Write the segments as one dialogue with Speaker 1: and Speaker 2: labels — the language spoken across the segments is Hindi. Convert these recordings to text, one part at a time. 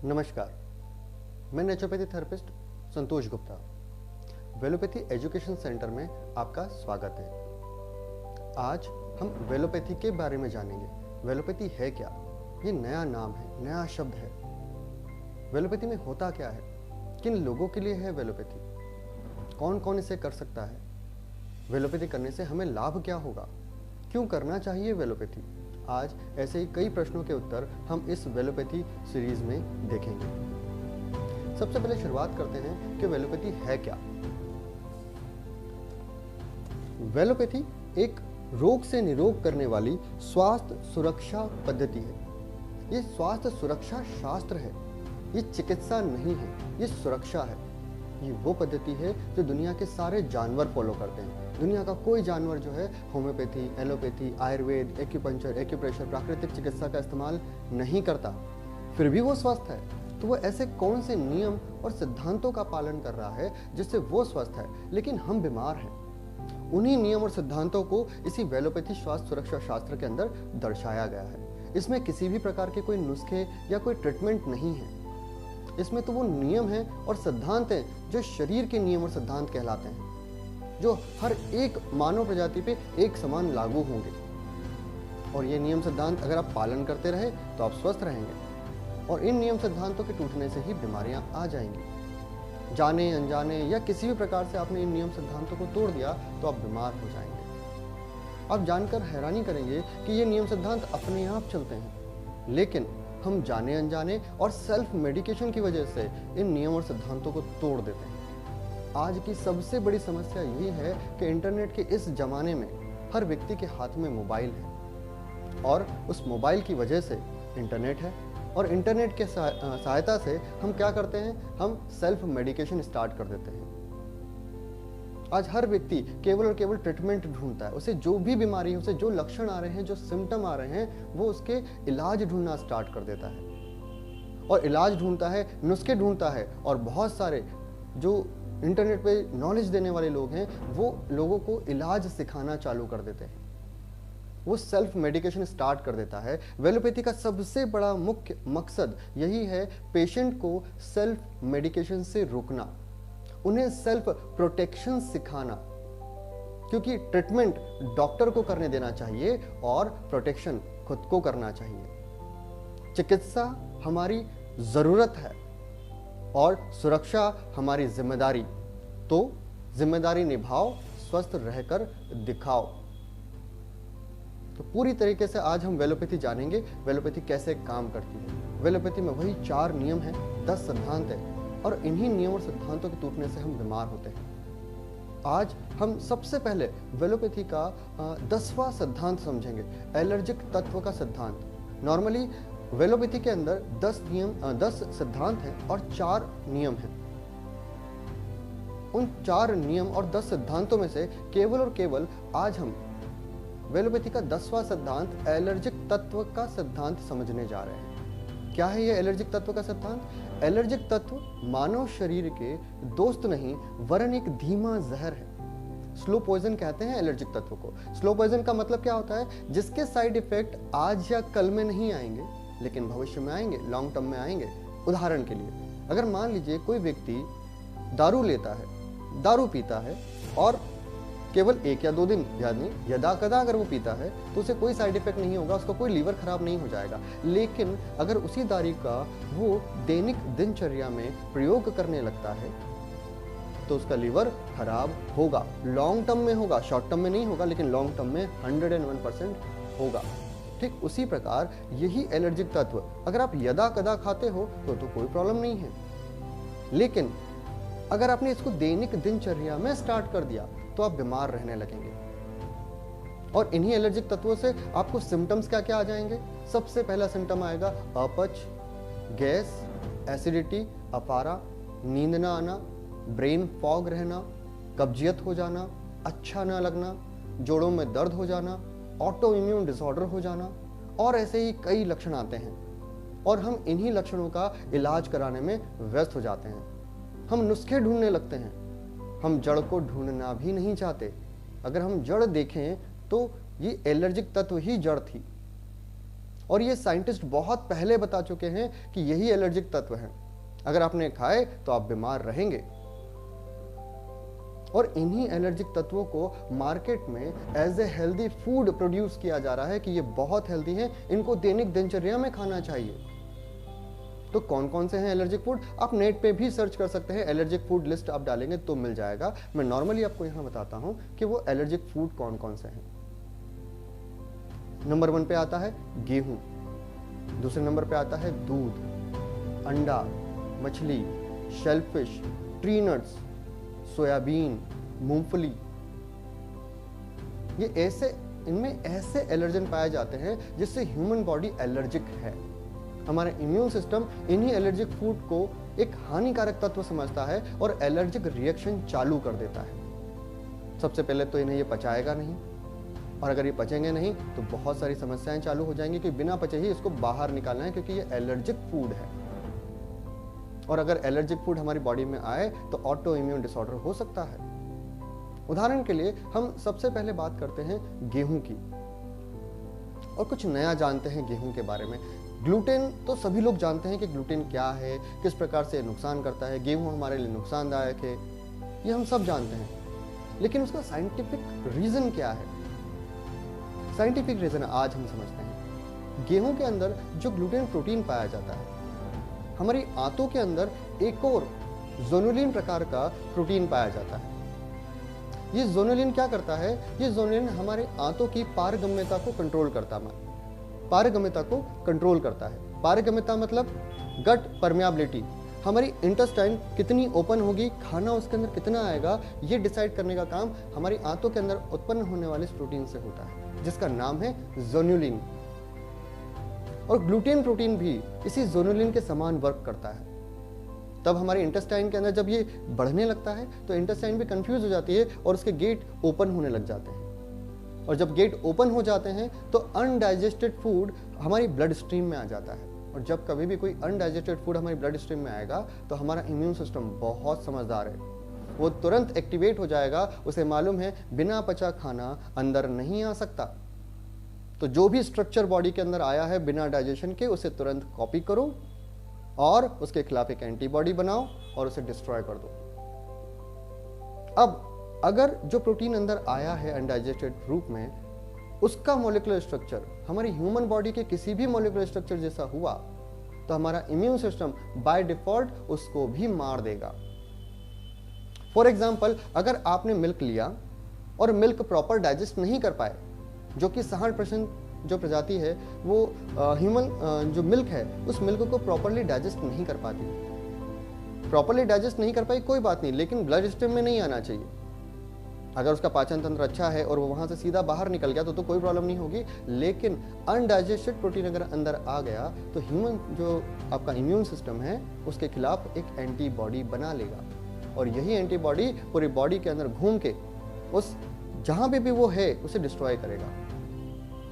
Speaker 1: नमस्कार, मैं नेचुरोपैथी थेरेपिस्ट संतोष गुप्ता। वेलोपैथी एजुकेशन सेंटर में आपका स्वागत है। आज हम वेलोपैथी के बारे में जानेंगे। वेलोपैथी है क्या? ये नया नाम है, नया शब्द है। वेलोपैथी में होता क्या है? किन लोगों के लिए है वेलोपैथी? कौन कौन इसे कर सकता है? वेलोपैथी करने से हमें लाभ क्या होगा? क्यों करना चाहिए वेलोपैथी? आज ऐसे ही कई प्रश्नों के उत्तर हम इस वेलोपैथी सीरीज में देखेंगे। सबसे पहले शुरुआत करते हैं कि वेलोपैथी है क्या। वेलोपैथी एक रोग से निरोग करने वाली स्वास्थ्य सुरक्षा पद्धति है। ये स्वास्थ्य सुरक्षा शास्त्र है, ये चिकित्सा नहीं है, ये सुरक्षा है। ये वो पद्धति है जो दुनिया के सारे जानवर फॉलो करते हैं। दुनिया का कोई जानवर जो है homeopathy, allopathy, Ayurveda, acupuncture, acupressure, प्राकृतिक चिकित्सा का इस्तेमाल नहीं करता, फिर भी वो स्वस्थ है। तो वो ऐसे कौन से नियम और सिद्धांतों का पालन कर रहा है जिससे वो स्वस्थ है, लेकिन हम बीमार हैं। उन्हीं नियम और सिद्धांतों को इसी वेलोपैथी स्वास्थ्य सुरक्षा शास्त्र के अंदर दर्शाया गया है। इसमें किसी भी प्रकार के कोई नुस्खे या कोई ट्रीटमेंट नहीं है। इसमें तो वो नियम हैं और सिद्धांत हैं जो शरीर के नियम और सिद्धांत कहलाते हैं, जो हर एक मानव प्रजाति पे एक समान लागू होंगे। और ये नियम सिद्धांत अगर आप पालन करते रहे तो आप स्वस्थ रहेंगे, और इन नियम सिद्धांतों के टूटने से ही बीमारियां आ जाएंगी। जाने अनजाने या किसी भी प्रकार से आपने इन नियम सिद्धांतों को तोड़ दिया तो आप बीमार हो जाएंगे। आप जानकर हैरानी करेंगे कि ये नियम सिद्धांत अपने आप चलते हैं, लेकिन हम जाने अनजाने और सेल्फ मेडिकेशन की वजह से इन नियम और सिद्धांतों को तोड़ देते हैं। आज की सबसे बड़ी समस्या यही है कि इंटरनेट के इस जमाने में हर व्यक्ति के हाथ में मोबाइल है, और उस मोबाइल की वजह से इंटरनेट है, और इंटरनेट के सहायता से हम क्या करते हैं, हम सेल्फ मेडिकेशन स्टार्ट कर देते हैं। आज हर व्यक्ति केवल और केवल ट्रीटमेंट ढूंढता है। उसे जो भी बीमारी है, उसे जो लक्षण आ रहे हैं, जो सिम्टम आ रहे हैं, वो उसके इलाज ढूंढना स्टार्ट कर देता है। और इलाज ढूंढता है, नुस्खे ढूंढता है, और बहुत सारे जो इंटरनेट पे नॉलेज देने वाले लोग हैं, वो लोगों को इलाज सिखाना चालू कर देते हैं। वो सेल्फ मेडिकेशन स्टार्ट कर देता है। वेलोपैथी का सबसे बड़ा मुख्य मकसद यही है, पेशेंट को सेल्फ मेडिकेशन से रोकना, उन्हें सेल्फ प्रोटेक्शन सिखाना। क्योंकि ट्रीटमेंट डॉक्टर को करने देना चाहिए और प्रोटेक्शन खुद को करना चाहिए। चिकित्सा हमारी जरूरत है और सुरक्षा हमारी जिम्मेदारी। तो जिम्मेदारी निभाओ, स्वस्थ रहकर दिखाओ। तो पूरी तरीके से आज हम वेलोपैथी जानेंगे, वेलोपैथी कैसे काम करती है। वेलोपैथी में वही 4 नियम हैं, 10 सिद्धांत हैं, और इन्हीं नियम और सिद्धांतों के टूटने से हम बीमार होते हैं। आज हम सबसे पहले वेलोपैथी का 10वां सिद्धांत समझेंगे, एलर्जिक तत्व का सिद्धांत। नॉर्मली वेलोपैथी के अंदर 10 सिद्धांत हैं और 4 नियम हैं। उन 4 नियम और 10 सिद्धांतों में से केवल और केवल आज हम वेलोपैथी का 10वां सिद्धांत, एलर्जिक तत्व का सिद्धांत समझने जा रहे हैं। क्या है यह एलर्जिक तत्व का सिद्धांत? एलर्जिक तत्व मानव शरीर के दोस्त नहीं, वरन एक धीमा जहर है। स्लो पॉइजन कहते हैं एलर्जिक तत्व को। स्लो पॉइजन का मतलब क्या होता है? जिसके साइड इफेक्ट आज या कल में नहीं आएंगे, लेकिन भविष्य में आएंगे, लॉन्ग टर्म में आएंगे। उदाहरण के लिए, अगर मान लीजिए कोई व्यक्ति दारू लेता है, दारू पीता है, और केवल 1 या 2 दिन, यानी यदा कदा अगर वो पीता है तो उसे कोई साइड इफेक्ट नहीं होगा, उसका कोई लीवर खराब नहीं हो जाएगा। लेकिन अगर उसी दारू का वो दैनिक दिनचर्या में प्रयोग करने लगता है तो उसका लीवर खराब होगा। लॉन्ग टर्म में होगा, शॉर्ट टर्म में नहीं होगा, लेकिन लॉन्ग टर्म में 101% होगा। ठीक उसी प्रकार यही एलर्जिक तत्व अगर आप यदा कदा खाते हो तो कोई प्रॉब्लम नहीं है, लेकिन अगर आपने इसको दैनिक दिनचर्या में स्टार्ट कर दिया तो आप बीमार रहने लगेंगे। और इन्हीं एलर्जिक तत्वों से आपको सिम्टम्स क्या क्या आ जाएंगे? सबसे पहला सिम्टम आएगा अपच, गैस, एसिडिटी, अपारा, नींद ना आना, ब्रेन फॉग रहना, कब्जियत हो जाना, अच्छा ना लगना, जोड़ों में दर्द हो जाना, ऑटो इम्यून डिसऑर्डर हो जाना, और ऐसे ही कई लक्षण आते हैं। और हम इन्हीं लक्षणों का इलाज कराने में व्यस्त हो जाते हैं। हम नुस्खे ढूंढने लगते हैं, हम जड़ को ढूंढना भी नहीं चाहते। अगर हम जड़ देखें तो ये एलर्जिक तत्व ही जड़ थी, और ये साइंटिस्ट बहुत पहले बता चुके हैं कि यही एलर्जिक तत्व हैं। अगर आपने खाए तो आप बीमार रहेंगे। और इन्हीं एलर्जिक तत्वों को मार्केट में as a healthy food produce किया जा रहा है कि ये बहुत हेल्दी हैं, इनको दैनिक दिनचर्या में खाना चाहिए। तो कौन कौन से हैं एलर्जिक फूड? आप नेट पे भी सर्च कर सकते हैं, एलर्जिक फूड लिस्ट आप डालेंगे तो मिल जाएगा। मैं नॉर्मली आपको यहां बताता हूं कि वो एलर्जिक फूड कौन कौन से हैं। नंबर 1 पे आता है गेहूं, दूसरे नंबर पे आता है दूध, अंडा, मछली, शेलफिश, ट्री नट्स, सोयाबीन, मूंगफली। ये इनमें ऐसे एलर्जन पाए जाते हैं जिससे ह्यूमन बॉडी एलर्जिक है। हमारा इम्यून सिस्टम इन्हीं एलर्जिक फूड को एक हानिकारक तत्व समझता है और एलर्जिक रिएक्शन चालू कर देता है। सबसे पहले तो इन्हें ये पचाएगा नहीं, और अगर ये पचेंगे नहीं तो बहुत सारी समस्याएं चालू हो जाएंगी कि बिना पचे ही इसको बाहर निकालना है, क्योंकि ये एलर्जिक फूड है। और अगर एलर्जिक फूड हमारी बॉडी में आए तो ऑटो इम्यून डिसऑर्डर हो सकता है। उदाहरण के लिए हम सबसे पहले बात करते हैं गेहूं की, और कुछ नया जानते हैं गेहूं के बारे में। ग्लूटेन तो सभी लोग जानते हैं कि ग्लूटेन क्या है, किस प्रकार से नुकसान करता है, गेहूं हमारे लिए नुकसानदायक है, ये हम सब जानते हैं। लेकिन उसका साइंटिफिक रीजन क्या है? साइंटिफिक रीजन आज हम समझते हैं। गेहूं के अंदर जो ग्लूटेन प्रोटीन पाया जाता है, हमारी आंतों के अंदर एक और ज़ोनुलिन प्रकार का प्रोटीन पाया जाता है। ये ज़ोनुलिन क्या करता है? ये ज़ोनुलिन हमारे आंतों की पारगम्यता को कंट्रोल करता है। पारगम्यता मतलब गट परमेबिलिटी, हमारी इंटेस्टाइन कितनी ओपन होगी, खाना उसके अंदर कितना आएगा, ये डिसाइड करने का काम हमारी आंतों के अंदर उत्पन्न होने वाले प्रोटीन से होता है, जिसका नाम है ज़ोनुलिन। और ग्लूटेन प्रोटीन भी इसी ज़ोनुलिन के समान वर्क करता है। तब हमारे इंटेस्टाइन के अंदर जब ये बढ़ने लगता है तो इंटेस्टाइन भी कंफ्यूज हो जाती है और उसके गेट ओपन होने लग जाते हैं। और जब गेट ओपन हो जाते हैं तो अनडाइजेस्टेड फूड हमारी ब्लड स्ट्रीम में आ जाता है। और जब कभी भी कोई अनडाइजेस्टेड फूड हमारी ब्लड स्ट्रीम में आएगा तो हमारा इम्यून सिस्टम बहुत समझदार है, वो तुरंत एक्टिवेट हो जाएगा। उसे मालूम है बिना पचा खाना अंदर नहीं आ सकता। तो जो भी स्ट्रक्चर बॉडी के अंदर आया है बिना डाइजेशन के, उसे तुरंत कॉपी करो और उसके खिलाफ एक एंटीबॉडी बनाओ और उसे डिस्ट्रॉय कर दो। अब अगर जो प्रोटीन अंदर आया है अनडाइजेस्टेड रूप में, उसका मॉलिक्यूलर स्ट्रक्चर हमारी ह्यूमन बॉडी के किसी भी मॉलिक्यूलर स्ट्रक्चर जैसा हुआ तो हमारा इम्यून सिस्टम बाय डिफॉल्ट उसको भी मार देगा। फॉर एग्जाम्पल, अगर आपने मिल्क लिया और मिल्क प्रॉपर डाइजेस्ट नहीं कर पाए, जो कि 60% जो प्रजाति है वो ह्यूमन जो मिल्क है उस मिल्क को प्रॉपरली डाइजेस्ट नहीं कर पाती। प्रॉपरली डाइजेस्ट नहीं कर पाई कोई बात नहीं, लेकिन ब्लड स्ट्रीम में नहीं आना चाहिए। अगर उसका पाचन तंत्र अच्छा है और वो वहां से सीधा बाहर निकल गया तो कोई प्रॉब्लम नहीं होगी। लेकिन अनडाइजेस्टेड प्रोटीन अगर अंदर आ गया तो ह्यूमन जो आपका इम्यून सिस्टम है उसके खिलाफ एक एंटीबॉडी बना लेगा, और यही एंटीबॉडी पूरी बॉडी के अंदर घूम के उस जहां पे भी वो है उसे डिस्ट्रॉय करेगा।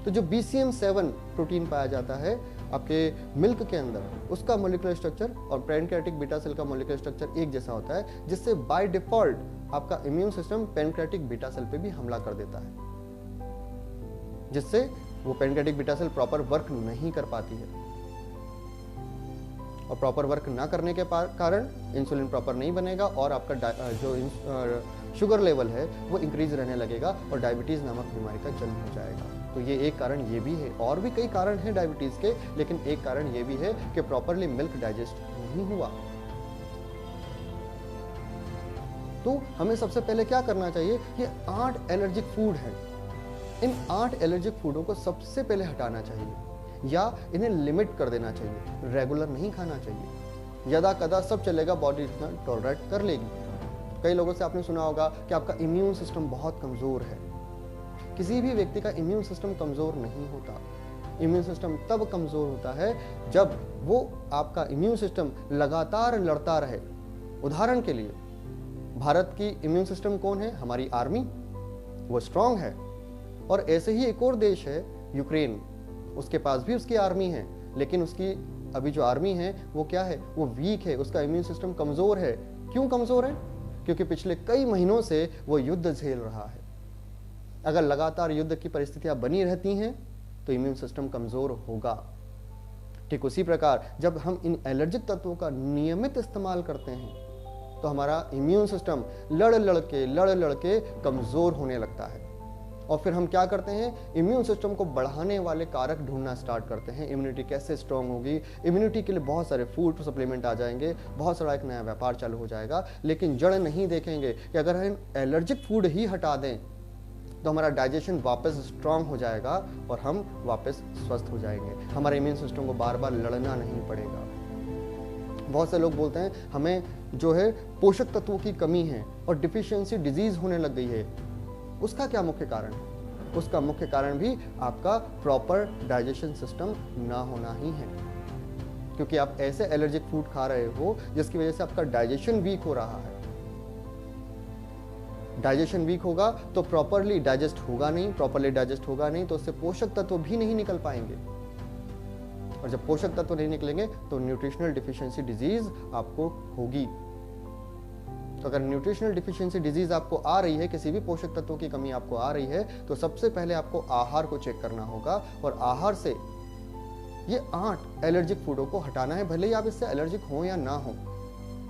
Speaker 1: तो जो BCM7 प्रोटीन पाया जाता है आपके मिल्क के अंदर, उसका मॉलिक्यूलर स्ट्रक्चर और पैनक्रियाटिक बीटा सेल का मॉलिक्यूलर स्ट्रक्चर एक जैसा होता है, जिससे बाय डिफॉल्ट आपका immune system pancreatic beta cell पे भी हमला कर देता है, जिससे वो pancreatic beta cell proper work नहीं कर पाती है। और प्रॉपर वर्क ना करने के कारण इंसुलिन प्रॉपर नहीं बनेगा और आपका जो शुगर लेवल है वो इंक्रीज रहने लगेगा और डायबिटीज नामक बीमारी का जन्म हो जाएगा। तो ये एक कारण ये भी है, और भी कई कारण हैं डायबिटीज के, लेकिन एक कारण ये भी है कि प्रॉपरली मिल्क डाइजेस्ट नहीं हुआ। तो हमें सबसे पहले क्या करना चाहिए? ये 8 एलर्जिक फूड हैं। इन 8 एलर्जिक फूडों को सबसे पहले हटाना चाहिए या इन्हें लिमिट कर देना चाहिए, रेगुलर नहीं खाना चाहिए। यदा कदा सब चलेगा, बॉडी इतना टॉलरेट कर लेगी। कई लोगों से आपने सुना होगा कि आपका इम्यून सिस्टम बहुत कमजोर है। किसी भी व्यक्ति का इम्यून सिस्टम कमजोर नहीं होता। इम्यून सिस्टम तब कमजोर होता है जब वो आपका इम्यून सिस्टम लगातार लड़ता रहे। उदाहरण के लिए भारत की इम्यून सिस्टम कौन है? हमारी आर्मी, वो स्ट्रांग है। और ऐसे ही एक और देश है यूक्रेन, उसके पास भी उसकी आर्मी है, लेकिन उसकी अभी जो आर्मी है वो क्या है? वो वीक है, उसका इम्यून सिस्टम कमजोर है। क्यों कमजोर है? क्योंकि पिछले कई महीनों से वो युद्ध झेल रहा है। अगर लगातार युद्ध की परिस्थितियां बनी रहती हैं तो इम्यून सिस्टम कमज़ोर होगा। ठीक उसी प्रकार जब हम इन एलर्जिक तत्वों का नियमित इस्तेमाल करते हैं तो हमारा इम्यून सिस्टम लड़ लड़ के कमज़ोर होने लगता है। और फिर हम क्या करते हैं, इम्यून सिस्टम को बढ़ाने वाले कारक ढूंढना स्टार्ट करते हैं। इम्यूनिटी कैसे स्ट्रांग होगी, इम्यूनिटी के लिए बहुत सारे फूड सप्लीमेंट आ जाएंगे, बहुत सारा एक नया व्यापार चालू हो जाएगा, लेकिन जड़ नहीं देखेंगे कि अगर हम एलर्जिक फूड ही हटा दें तो हमारा डाइजेशन वापस स्ट्रांग हो जाएगा और हम वापस स्वस्थ हो जाएंगे। हमारे इम्यून सिस्टम को बार बार लड़ना नहीं पड़ेगा। बहुत से लोग बोलते हैं हमें जो है पोषक तत्वों की कमी है और डिफिशियंसी डिजीज होने लग गई है। उसका क्या मुख्य कारण है? उसका मुख्य कारण भी आपका प्रॉपर डाइजेशन सिस्टम ना होना ही है, क्योंकि आप ऐसे एलर्जिक फूड खा रहे हो जिसकी वजह से आपका डाइजेशन वीक हो रहा है। डाइजेशन वीक होगा तो प्रॉपरली डाइजेस्ट होगा नहीं, प्रॉपरली डाइजेस्ट होगा नहीं तो उससे पोषक तत्व भी नहीं निकल पाएंगे, और जब पोषक तत्व नहीं निकलेंगे तो न्यूट्रिशनल डिफिशियंसी डिजीज आपको होगी। तो अगर न्यूट्रिशनल डिफिशियंसी डिजीज आपको आ रही है, किसी भी पोषक तत्वों की कमी आपको आ रही है, तो सबसे पहले आपको आहार को चेक करना होगा और आहार से ये 8 एलर्जिक फूडों को हटाना है, भले ही आप इससे एलर्जिक हो या ना हो।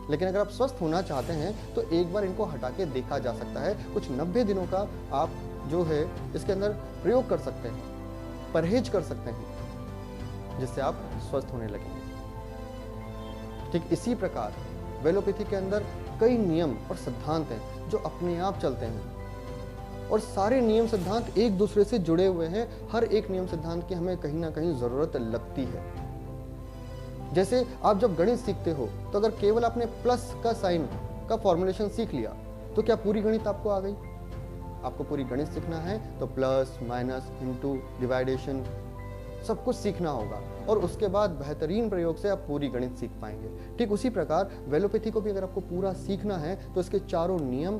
Speaker 1: लेकिन अगर आप स्वस्थ होना चाहते हैं तो एक बार इनको हटा के देखा जा सकता है। कुछ 90 दिनों का आप जो है इसके अंदर प्रयोग कर सकते हैं, परहेज कर सकते हैं, जिससे आप स्वस्थ होने लगेंगे। ठीक इसी प्रकार वेलोपैथी के अंदर कई नियम और सिद्धांत हैं जो अपने आप चलते हैं, और सारे नियम सिद्धांत एक दूसरे से जुड़े हुए हैं। हर एक नियम सिद्धांत की हमें कहीं ना कहीं जरूरत लगती है। जैसे आप जब गणित सीखते हो तो अगर केवल आपने प्लस का साइन का फॉर्मुलेशन सीख लिया तो क्या पूरी गणित आपको आ गई? आपको पूरी गणित सीखना है तो प्लस, माइनस, इनटू, डिवाइडेशन सब कुछ सीखना होगा, और उसके बाद बेहतरीन प्रयोग से आप पूरी गणित सीख पाएंगे। ठीक उसी प्रकार वेलोपैथी को भी अगर आपको पूरा सीखना है तो इसके चारों नियम,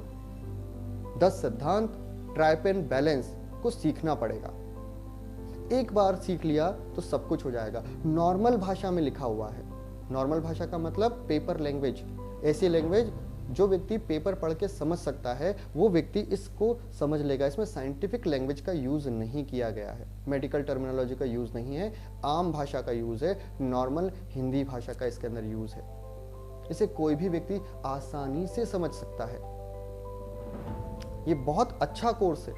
Speaker 1: 10 सिद्धांत, ट्राइपेन बैलेंस को सीखना पड़ेगा। एक बार सीख लिया तो सब कुछ हो जाएगा। नॉर्मल भाषा में लिखा हुआ है। नॉर्मल भाषा का मतलब पेपर लैंग्वेज, ऐसी लैंग्वेज जो व्यक्ति पेपर पढ़ के समझ सकता है वो व्यक्ति इसको समझ लेगा। इसमें साइंटिफिक लैंग्वेज का यूज नहीं किया गया है, मेडिकल टर्मिनोलॉजी का यूज नहीं है, आम भाषा का यूज है, नॉर्मल हिंदी भाषा का इसके अंदर यूज है। इसे कोई भी व्यक्ति आसानी से समझ सकता है। ये बहुत अच्छा कोर्स है।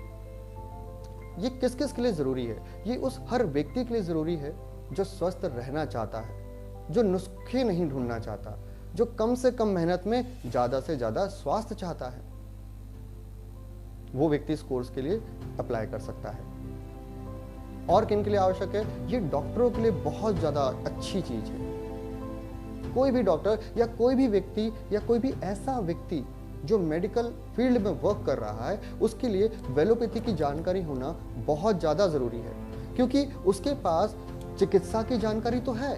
Speaker 1: ये किस किस के लिए जरूरी है? ये उस हर व्यक्ति के लिए जरूरी है जो स्वस्थ रहना चाहता है, जो नुस्खे नहीं ढूंढना चाहता, जो कम से कम मेहनत में ज्यादा से ज्यादा स्वास्थ्य चाहता है। वो व्यक्ति इस कोर्स के लिए अप्लाई कर सकता है। और किन के लिए आवश्यक है? ये डॉक्टरों के लिए बहुत ज्यादा अच्छी चीज है। कोई भी डॉक्टर या कोई भी व्यक्ति या कोई भी ऐसा व्यक्ति जो मेडिकल फील्ड में वर्क कर रहा है उसके लिए वेलोपैथी की जानकारी होना बहुत ज्यादा जरूरी है, क्योंकि उसके पास चिकित्सा की जानकारी तो है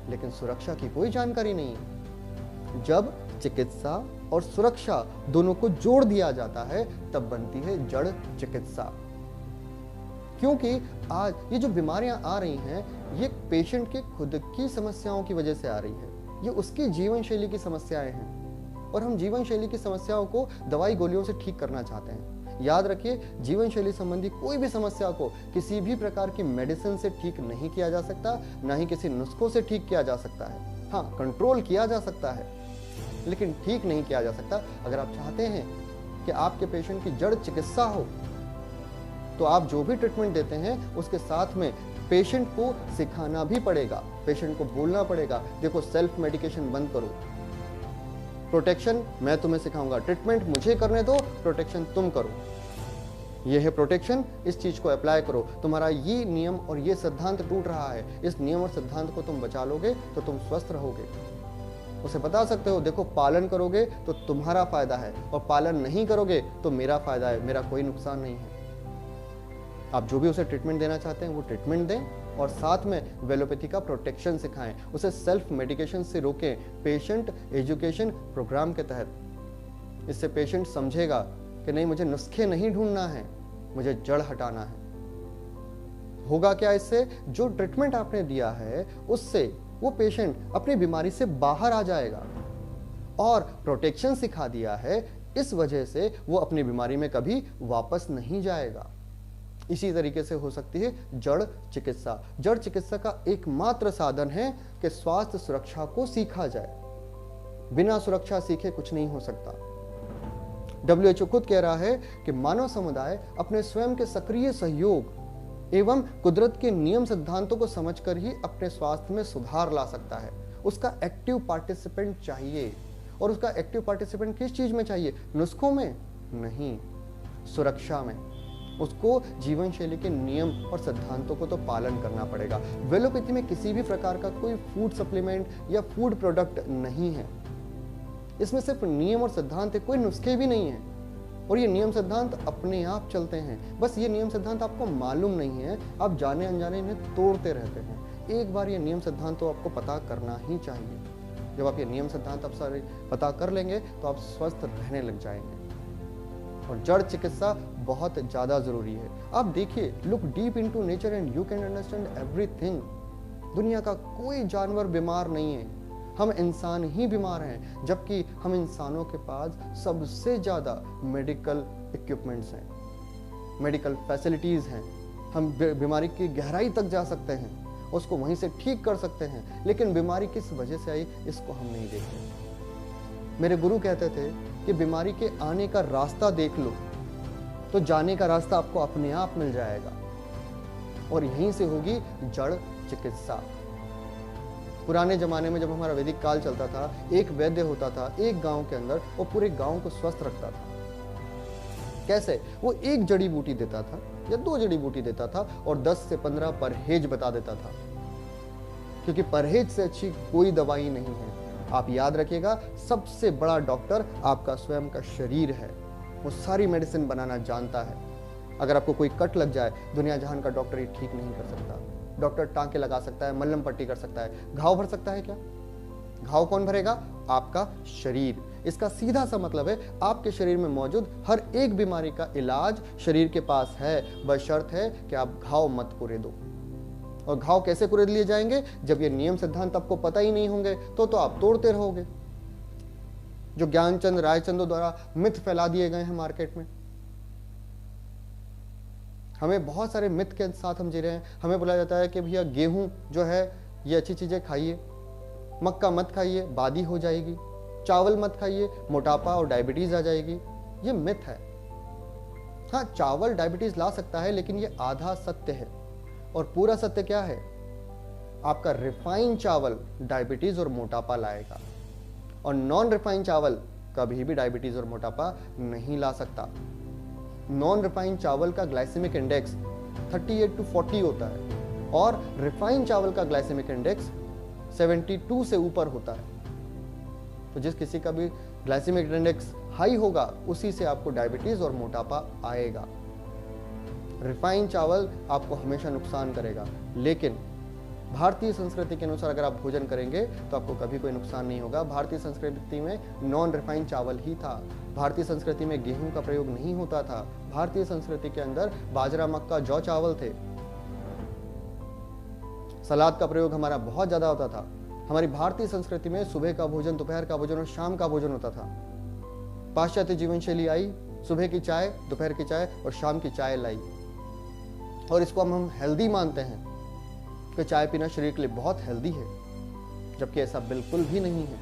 Speaker 1: लेकिन सुरक्षा की कोई जानकारी नहीं है। जब चिकित्सा और सुरक्षा दोनों को जोड़ दिया जाता है तब बनती है जड़ चिकित्सा। क्योंकि आज ये जो बीमारियां आ रही हैं ये पेशेंट के खुद की समस्याओं की वजह से आ रही है, ये उसकी जीवन शैली की समस्याएं हैं, और हम जीवन शैली की समस्याओं को दवाई गोलियों से ठीक करना चाहते हैं। याद रखिए, जीवन शैली संबंधी कोई भी समस्या को किसी भी प्रकार की मेडिसिन से ठीक नहीं किया जा सकता, ना ही किसी नुस्खों से ठीक किया जा सकता है। हाँ, कंट्रोल किया जा सकता है लेकिन ठीक नहीं किया जा सकता। अगर आप चाहते हैं कि आपके पेशेंट की जड़ चिकित्सा हो तो आप जो भी ट्रीटमेंट देते हैं उसके साथ में पेशेंट को सिखाना भी पड़ेगा, पेशेंट को बोलना पड़ेगा, देखो सेल्फ मेडिकेशन बंद करो, प्रोटेक्शन मैं तुम्हें सिखाऊंगा, ट्रीटमेंट मुझे करने दो, प्रोटेक्शन तुम करो। ये है प्रोटेक्शन, इस चीज को अप्लाई करो। तुम्हारा ये नियम और ये सिद्धांत टूट रहा है, इस नियम और सिद्धांत को तुम बचा लोगे तो तुम स्वस्थ रहोगे। उसे बता सकते हो, देखो पालन करोगे तो तुम्हारा फायदा है और पालन नहीं करोगे तो मेरा फायदा है, मेरा कोई नुकसान नहीं है। आप जो भी उसे ट्रीटमेंट देना चाहते हैं वो ट्रीटमेंट दें और साथ में वेलोपैथी का प्रोटेक्शन सिखाएं, उसे सेल्फ मेडिकेशन से रोकें पेशेंट एजुकेशन प्रोग्राम के तहत। इससे पेशेंट समझेगा कि नहीं, मुझे नुस्खे नहीं ढूंढना है, मुझे जड़ हटाना है। होगा क्या इससे? जो ट्रीटमेंट आपने दिया है उससे वो पेशेंट अपनी बीमारी से बाहर आ जाएगा, और प्रोटेक्शन सिखा दिया है इस वजह से वो अपनी बीमारी में कभी वापस नहीं जाएगा। इसी तरीके से हो सकती है जड़ चिकित्सा। जड़ चिकित्सा का एकमात्र साधन है कि स्वास्थ्य सुरक्षा को सीखा जाए। बिना सुरक्षा सीखे कुछ नहीं हो सकता। WHO खुद कह रहा है कि मानव समुदाय अपने स्वयं के सक्रिय सहयोग एवं कुदरत के नियम सिद्धांतों को समझकर ही अपने स्वास्थ्य में सुधार ला सकता है। उसका एक्टिव पार्टिसिपेंट चाहिए। और उसका एक्टिव पार्टिसिपेंट किस चीज में चाहिए? नुस्खों में नहीं, सुरक्षा में। उसको जीवन शैली के नियम और सिद्धांतों को तो पालन करना पड़ेगा। वेलोपैथी में किसी भी प्रकार का कोई फूड सप्लीमेंट या फूड प्रोडक्ट नहीं है। इसमें सिर्फ नियम और सिद्धांत है, कोई नुस्खे भी नहीं है। और ये नियम सिद्धांत अपने आप चलते हैं। बस ये नियम सिद्धांत आपको मालूम नहीं है, आप जाने अनजाने इन्हें तोड़ते रहते हैं। एक बार ये नियम सिद्धांत तो आपको पता करना ही चाहिए। जब आप ये नियम सिद्धांत आप सारे पता कर लेंगे तो आप स्वस्थ रहने लग जाएंगे। और जड़ चिकित्सा बहुत ज्यादा जरूरी है। आप देखिए, look deep into nature and you can understand everything. दुनिया का कोई जानवर बीमार नहीं है, हम इंसान ही बीमार हैं, जबकि हम इंसानों के पास सबसे ज्यादा मेडिकल इक्विपमेंट्स हैं, मेडिकल फैसिलिटीज हैं। हम बीमारी की गहराई तक जा सकते हैं, उसको वहीं से ठीक कर सकते हैं। लेकिन बीमारी किस वजह से आई, इसको हम नहीं देखते। मेरे गुरु कहते थे कि बीमारी के आने का रास्ता देख लो तो जाने का रास्ता आपको अपने आप मिल जाएगा। और यहीं से होगी जड़ चिकित्सा। पुराने जमाने में जब हमारा वैदिक काल चलता था, एक वैद्य होता था एक गांव के अंदर, वो पूरे गांव को स्वस्थ रखता था। कैसे? वो एक जड़ी बूटी देता था या 2 जड़ी बूटी देता था और 10 से 15 परहेज बता देता था, क्योंकि परहेज से अच्छी कोई दवाई नहीं है। आप याद रखिएगा, सबसे बड़ा डॉक्टर आपका स्वयं का शरीर है। वो सारी मेडिसिन बनाना जानता है। अगर आपको कोई कट लग जाए, दुनिया जहान का डॉक्टर ये ठीक नहीं कर सकता। डॉक्टर टांके लगा सकता है, मल्लम पट्टी कर सकता है, घाव भर सकता है क्या? घाव कौन भरेगा? आपका शरीर। इसका सीधा सा मतलब है आपके शरीर में मौजूद हर एक बीमारी का इलाज शरीर के पास है, बशर्त है कि आप घाव मत कुरे दो। और घाव कैसे कुरेद लिए जाएंगे? जब ये नियम सिद्धांत आपको पता ही नहीं होंगे तो आप तोड़ते रहोगे। जो ज्ञानचंद रायचंदों द्वारा मिथ फैला दिए गए हैं मार्केट में, हमें बहुत सारे मिथ के साथ हम जी रहे हैं। हमें बोला जाता है कि भैया गेहूं जो है ये अच्छी चीजें खाइए, मक्का मत खाइए बादी हो जाएगी, चावल मत खाइए मोटापा और डायबिटीज आ जाएगी। ये मिथ है। हाँ, चावल डायबिटीज ला सकता है, लेकिन ये आधा सत्य है। और पूरा सत्य क्या है? आपका रिफाइंड चावल डायबिटीज और मोटापा लाएगा, और नॉन रिफाइंड चावल कभी भी डायबिटीज और मोटापा नहीं ला सकता। नॉन रिफाइंड चावल का ग्लाइसेमिक इंडेक्स 38 to 40 होता है, और रिफाइंड चावल का ग्लाइसेमिक इंडेक्स 72 से ऊपर होता है। तो जिस किसी का भी ग्लाइसेमिक इंडेक्स हाई होगा, उसी से आपको डायबिटीज और मोटापा आएगा। रिफाइंड चावल आपको हमेशा नुकसान करेगा, लेकिन भारतीय संस्कृति के अनुसार अगर आप भोजन करेंगे तो आपको कभी कोई नुकसान नहीं होगा। भारतीय संस्कृति में नॉन रिफाइंड चावल ही था। भारतीय संस्कृति में गेहूं का प्रयोग नहीं होता था। भारतीय संस्कृति के अंदर बाजरा, मक्का, जौ चावल थे। सलाद का प्रयोग हमारा बहुत ज्यादा होता था। हमारी भारतीय संस्कृति में सुबह का भोजन, दोपहर का भोजन और शाम का भोजन होता था। पाश्चात्य जीवन शैली आई, सुबह की चाय, दोपहर की चाय और शाम की चाय लाई, और इसको हम हेल्दी मानते हैं कि चाय पीना शरीर के लिए बहुत हेल्दी है, जबकि ऐसा बिल्कुल भी नहीं है।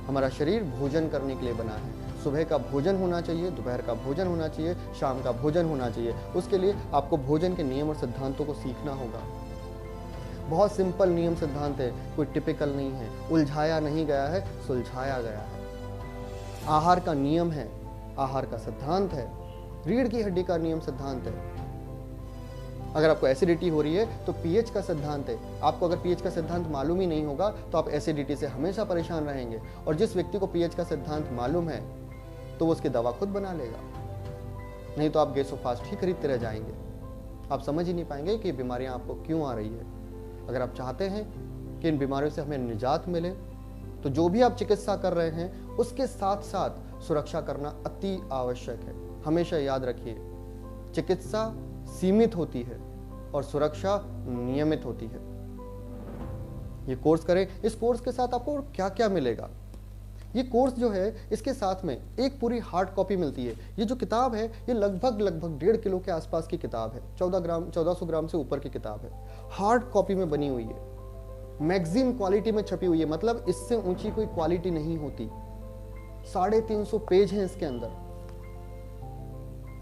Speaker 1: हमारा शरीर भोजन करने के लिए बना है। सुबह का भोजन होना चाहिए, दोपहर का भोजन होना चाहिए, शाम का भोजन होना चाहिए। उसके लिए आपको भोजन के नियम और सिद्धांतों को सीखना होगा। बहुत सिंपल नियम सिद्धांत है, कोई टिपिकल नहीं है, उलझाया नहीं गया है, सुलझाया गया है। आहार का नियम है, आहार का सिद्धांत है, रीढ़ की हड्डी का नियम सिद्धांत है। अगर आपको एसिडिटी हो रही है तो पीएच का सिद्धांत है। आपको अगर पीएच का सिद्धांत मालूम ही नहीं होगा तो आप एसिडिटी से हमेशा परेशान रहेंगे। और जिस व्यक्ति को पीएच का सिद्धांत मालूम है तो वो उसकी दवा खुद बना लेगा, नहीं तो आप गैसोफास्ट ही खरीदते रह जाएंगे। आप समझ ही नहीं पाएंगे कि बीमारियां आपको क्यों आ रही है। अगर आप चाहते हैं कि इन बीमारियों से हमें निजात मिले तो जो भी आप चिकित्सा कर रहे हैं उसके साथ साथ सुरक्षा करना अति आवश्यक है। हमेशा याद रखिए, चिकित्सा सीमित होती है और सुरक्षा नियमित होती है। ये कोर्स करें। इस कोर्स के साथ आपको क्या क्या मिलेगा? ये कोर्स जो है इसके साथ में एक पूरी हार्ड कॉपी मिलती है। ये जो किताब है ये लगभग 1.5 किलो के आसपास की किताब है, 1400 ग्राम से ऊपर की किताब है, हार्ड कॉपी में बनी हुई है, मैगजीन क्वालिटी में छपी हुई है, मतलब इससे ऊंची कोई क्वालिटी नहीं होती। 350 पेज हैं इसके अंदर।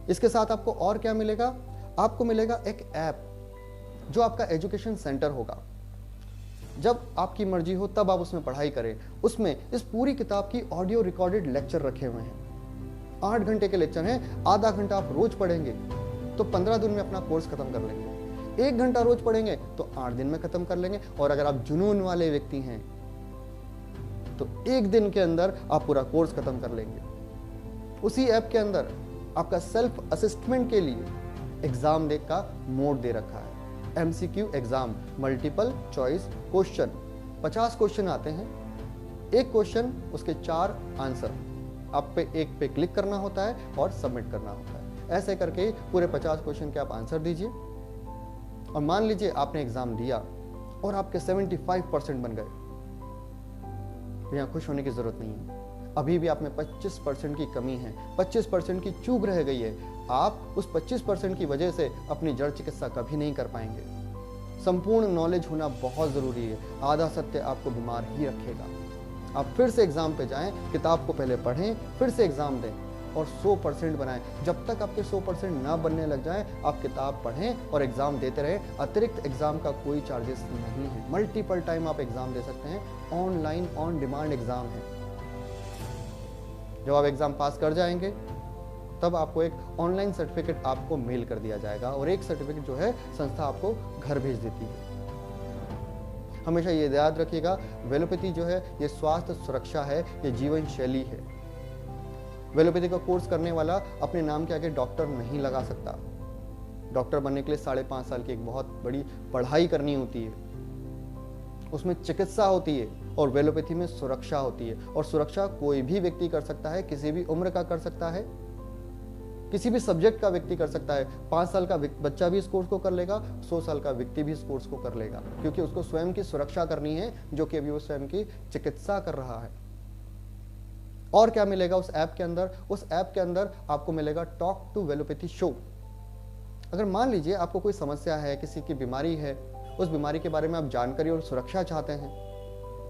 Speaker 1: इसके साथ आपको और क्या मिलेगा? आपको मिलेगा एक ऐप जो आपका एजुकेशन सेंटर होगा। जब आपकी मर्जी हो तब आप उसमें पढ़ाई करें। उसमें इस पूरी किताब की ऑडियो रिकॉर्डेड लेक्चर रखे हुए हैं। 8 घंटे के लेक्चर हैं, आधा घंटा आप रोज पढ़ेंगे तो 15 दिन में अपना कोर्स खत्म कर लेंगे। 1 घंटा रोज पढ़ेंगे तो 8 दिन में खत्म कर लेंगे। और अगर आप जुनून वाले व्यक्ति हैं तो 1 दिन के अंदर आप पूरा कोर्स खत्म कर लेंगे। उसी ऐप के अंदर आपका सेल्फ असिस्टमेंट के लिए एग्जाम दे का मोड दे रखा है। MCQ exam, multiple choice question, 50 question आते हैं। एक क्वेश्चन उसके 4 आंसर, आप पे एक पे क्लिक करना होता है और सबमिट करना होता है। ऐसे करके पूरे 50 क्वेश्चन के आप आंसर दीजिए और मान लीजिए आपने एग्जाम दिया और आपके 75% बन गए। यहाँ खुश होने की जरूरत नहीं है, अभी भी आप में 25% की कमी है, 25% की चूक रह गई है। आप उस 25% की वजह से अपनी जड़ चिकित्सा कभी नहीं कर पाएंगे। संपूर्ण नॉलेज होना बहुत जरूरी है। आधा सत्य आपको बीमार ही रखेगा। आप फिर से एग्जाम पे जाएं, किताब को पहले पढ़ें, फिर से एग्जाम दें और 100% बनाएं। जब तक आपके 100% ना बनने लग जाए आप किताब पढ़ें और एग्जाम देते रहें। अतिरिक्त एग्जाम का कोई चार्जेस नहीं है। मल्टीपल टाइम आप एग्जाम दे सकते हैं। ऑनलाइन ऑन डिमांड एग्जाम है। जब आप एग्जाम पास कर जाएंगे तब आपको एक ऑनलाइन सर्टिफिकेट आपको मेल कर दिया जाएगा और एक सर्टिफिकेट जो है संस्था आपको घर भेज देती है। हमेशा ये याद रखिएगा, वेलोपैथी जो है ये स्वास्थ्य सुरक्षा है, ये जीवन शैली है। वेलोपैथी का कोर्स करने वाला अपने नाम के आगे डॉक्टर नहीं लगा सकता। डॉक्टर बनने के लिए 5.5 साल की एक बहुत बड़ी पढ़ाई करनी होती है। उसमें चिकित्सा होती है और वेलोपैथी में सुरक्षा होती है। और सुरक्षा कोई भी व्यक्ति कर सकता है, किसी भी उम्र का कर सकता है, किसी भी सब्जेक्ट का व्यक्ति कर सकता है। 5 साल का बच्चा भी इस कोर्स को कर लेगा, 100 साल का व्यक्ति भी इस कोर्स को कर लेगा, क्योंकि उसको स्वयं की सुरक्षा करनी है, जो कि अभी वो स्वयं की चिकित्सा कर रहा है। और क्या मिलेगा उस ऐप के अंदर? उस ऐप के अंदर आपको मिलेगा टॉक टू वेलोपैथी शो। अगर मान लीजिए आपको कोई समस्या है, किसी की बीमारी है, उस बीमारी के बारे में आप जानकारी और सुरक्षा चाहते हैं,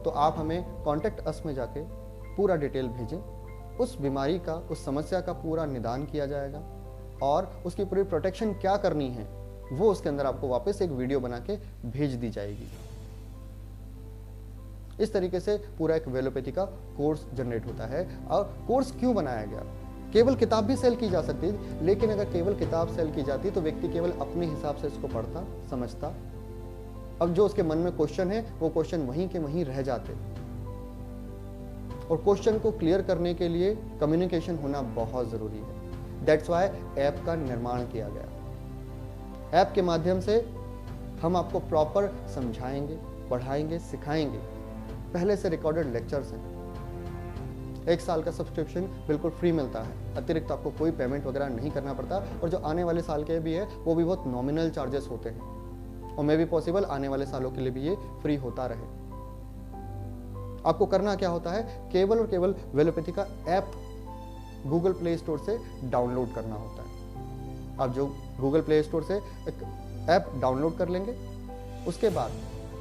Speaker 1: तो आप हमें कॉन्टेक्ट अस में जाके पूरा डिटेल भेजें। उस बीमारी का, उस समस्या का पूरा निदान किया जाएगा और उसकी पूरी प्रोटेक्शन क्या करनी है वो उसके अंदर आपको वापस एक वीडियो बना के भेज दी जाएगी। इस तरीके से पूरा एक वेलोपैथी का कोर्स जनरेट होता है। और कोर्स क्यों बनाया गया? केवल किताब भी सेल की जा सकती है, लेकिन अगर केवल किताब सेल की जाती तो व्यक्ति केवल अपने हिसाब से इसको पढ़ता, समझता। अब जो उसके मन में क्वेश्चन है वो क्वेश्चन वहीं के वहीं रह जाते। और क्वेश्चन को क्लियर करने के लिए कम्युनिकेशन होना बहुत जरूरी है। दैट्स व्हाई ऐप का निर्माण किया गया। ऐप के माध्यम से हम आपको प्रॉपर समझाएंगे, पढ़ाएंगे, सिखाएंगे। पहले से रिकॉर्डेड लेक्चर्स हैं। 1 साल का सब्सक्रिप्शन बिल्कुल फ्री मिलता है, अतिरिक्त आपको कोई पेमेंट वगैरह नहीं करना पड़ता। और जो आने वाले साल के भी है वो भी बहुत नॉमिनल चार्जेस होते हैं और मे भी पॉसिबल आने वाले सालों के लिए भी ये फ्री होता रहे। आपको करना क्या होता है? केवल और केवल वेलोपैथी का ऐप गूगल प्ले स्टोर से डाउनलोड करना होता है। आप जो गूगल प्ले स्टोर से एक ऐप डाउनलोड कर लेंगे, उसके बाद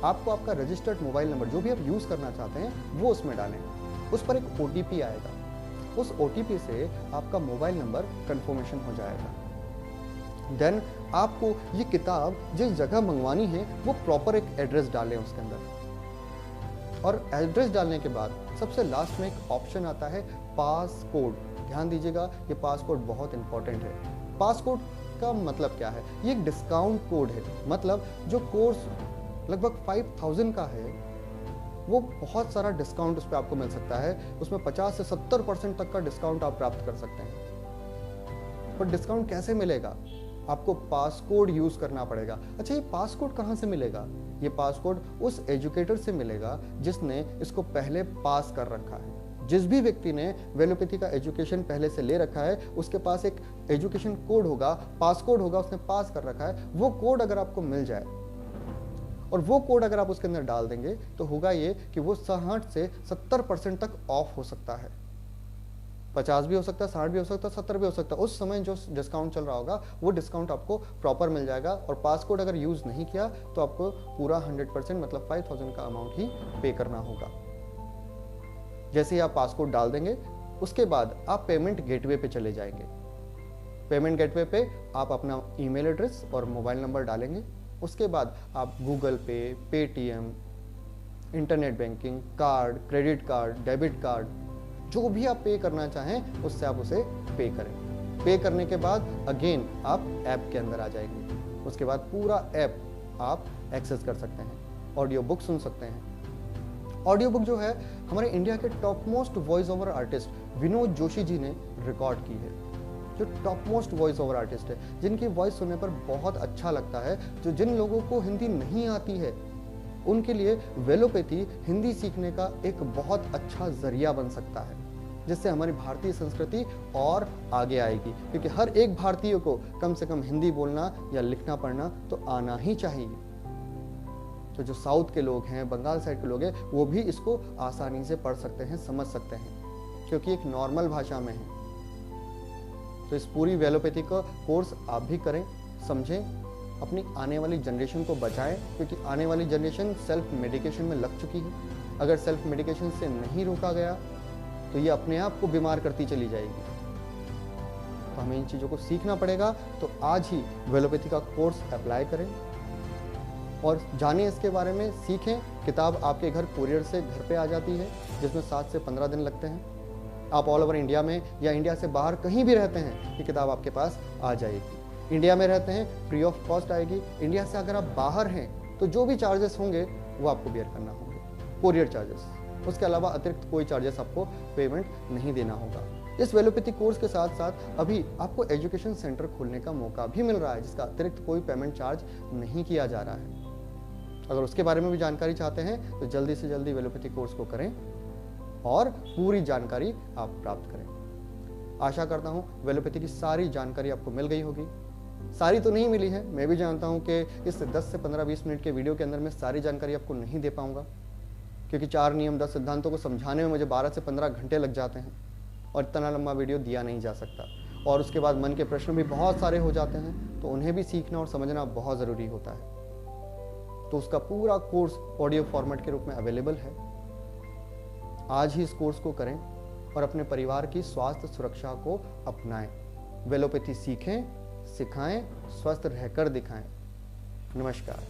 Speaker 1: आपको आपका रजिस्टर्ड मोबाइल नंबर जो भी आप यूज करना चाहते हैं वो उसमें डालें। उस पर एक OTP आएगा। उस OTP से आपका मोबाइल नंबर कंफर्मेशन हो जाएगा। देन आपको ये किताब जिस जगह मंगवानी है वो प्रॉपर एक एड्रेस डालें उसके अंदर। और एड्रेस डालने के बाद सबसे लास्ट में एक ऑप्शन आता है पास कोड। ध्यान दीजिएगा, ये पास कोड बहुत इंपॉर्टेंट है। पास कोड का मतलब क्या है? ये एक डिस्काउंट कोड है। मतलब जो कोर्स लगभग 5000 का है वो बहुत सारा डिस्काउंट उस पर आपको मिल सकता है। उसमें 50 से 70% तक का डिस्काउंट आप प्राप्त कर सकते हैं। पर डिस्काउंट कैसे मिलेगा? आपको पासकोड यूज करना पड़ेगा। अच्छा, ये पासकोड कहाँ से मिलेगा? ये पासकोड उस एजुकेटर से मिलेगा जिसने इसको पहले पास कर रखा है। जिस भी व्यक्ति ने वेलोपैथी का एजुकेशन पहले से ले रखा है उसके पास एक एजुकेशन कोड होगा, पासकोड होगा, उसने पास कर रखा है। वो कोड अगर आपको मिल जाए, और वो कोड अगर आप उसके अंदर डाल देंगे तो होगा ये कि वो 60 से 70% तक ऑफ हो सकता है। 50 भी हो सकता है, 60 भी हो सकता है, 70 भी हो सकता है। उस समय जो डिस्काउंट चल रहा होगा वो डिस्काउंट आपको प्रॉपर मिल जाएगा। और पासकोड अगर यूज नहीं किया तो आपको पूरा 100% मतलब 5000 का अमाउंट ही पे करना होगा। जैसे ही आप पासकोड डाल देंगे उसके बाद आप पेमेंट गेटवे पे चले जाएंगे। पेमेंट गेटवे पे आप अपना ईमेल एड्रेस और मोबाइल नंबर डालेंगे। उसके बाद आप गूगल पे, Paytm, internet banking, card, credit card, debit card, जो भी आप पे करना चाहें उससे आप उसे पे करें। पे करने के बाद अगेन आप ऐप के अंदर आ जाएंगे। उसके बाद पूरा ऐप आप एक्सेस कर सकते हैं, ऑडियो बुक सुन सकते हैं। ऑडियो बुक जो है हमारे इंडिया के top most voice over artist Vinod Joshi ji ने रिकॉर्ड की है, जो top most voice over artist है, जिनकी वॉइस सुनने पर बहुत अच्छा लगता है। जो जिन लोगों को हिंदी नहीं आती है उनके लिए वेलोपैथी हिंदी सीखने का एक बहुत अच्छा जरिया बन सकता है, जिससे हमारी भारतीय संस्कृति और आगे आएगी। क्योंकि हर एक भारतीय को कम से कम हिंदी बोलना या लिखना पढ़ना तो आना ही चाहिए। तो जो साउथ के लोग हैं, बंगाल साइड के लोग हैं, वो भी इसको आसानी से पढ़ सकते हैं, समझ सकते हैं, क्योंकि एक नॉर्मल भाषा में है। तो इस पूरी वेलोपैथी का कोर्स आप भी करें, समझें, अपनी आने वाली जनरेशन को बचाएं। क्योंकि आने वाली जनरेशन सेल्फ मेडिकेशन में लग चुकी है। अगर सेल्फ मेडिकेशन से नहीं रोका गया तो ये अपने आप को बीमार करती चली जाएगी। तो हमें इन चीज़ों को सीखना पड़ेगा। तो आज ही वेलोपैथी का कोर्स अप्लाई करें और जानें इसके बारे में, सीखें। किताब आपके घर कुरियर से घर पे आ जाती है, जिसमें 7 से 15 दिन लगते हैं। आप ऑल ओवर इंडिया में या इंडिया से बाहर कहीं भी रहते हैं, ये किताब आपके पास आ जाएगी। इंडिया में रहते हैं फ्री ऑफ कॉस्ट आएगी। इंडिया से अगर आप बाहर हैं तो जो भी चार्जेस होंगे वो आपको बेयर करना होंगे, कोरियर चार्जेस। उसके अलावा अतिरिक्त कोई चार्जेस आपको पेमेंट नहीं देना होगा। इस वेलोपैथी कोर्स के साथ साथ अभी आपको एजुकेशन सेंटर खोलने का मौका भी मिल रहा है, जिसका अतिरिक्त कोई पेमेंट चार्ज नहीं किया जा रहा है। अगर उसके बारे में भी जानकारी चाहते हैं तो जल्दी से जल्दी वेलोपैथी कोर्स को करें और पूरी जानकारी आप प्राप्त करें। आशा करता हूं वेलोपैथी की सारी जानकारी आपको मिल गई होगी। सारी तो नहीं मिली है, मैं भी जानता हूं कि इस 10 से 15-20 मिनट के वीडियो के अंदर मैं सारी जानकारी आपको नहीं दे पाऊंगा, क्योंकि 4 नियम 10 सिद्धांतों को समझाने में मुझे 12 से 15 घंटे लग जाते हैं और इतना लंबा वीडियो दिया नहीं जा सकता। और उसके बाद मन के प्रश्न भी बहुत सारे हो जाते हैं, तो उन्हें भी सीखना और समझना बहुत ज़रूरी होता है। तो उसका पूरा कोर्स ऑडियो फॉर्मेट के रूप में अवेलेबल है। आज ही इस कोर्स को करें और अपने परिवार की स्वास्थ्य सुरक्षा को अपनाएं। वेलोपैथी सीखें, सिखाएं, स्वस्थ रहकर दिखाएं। नमस्कार।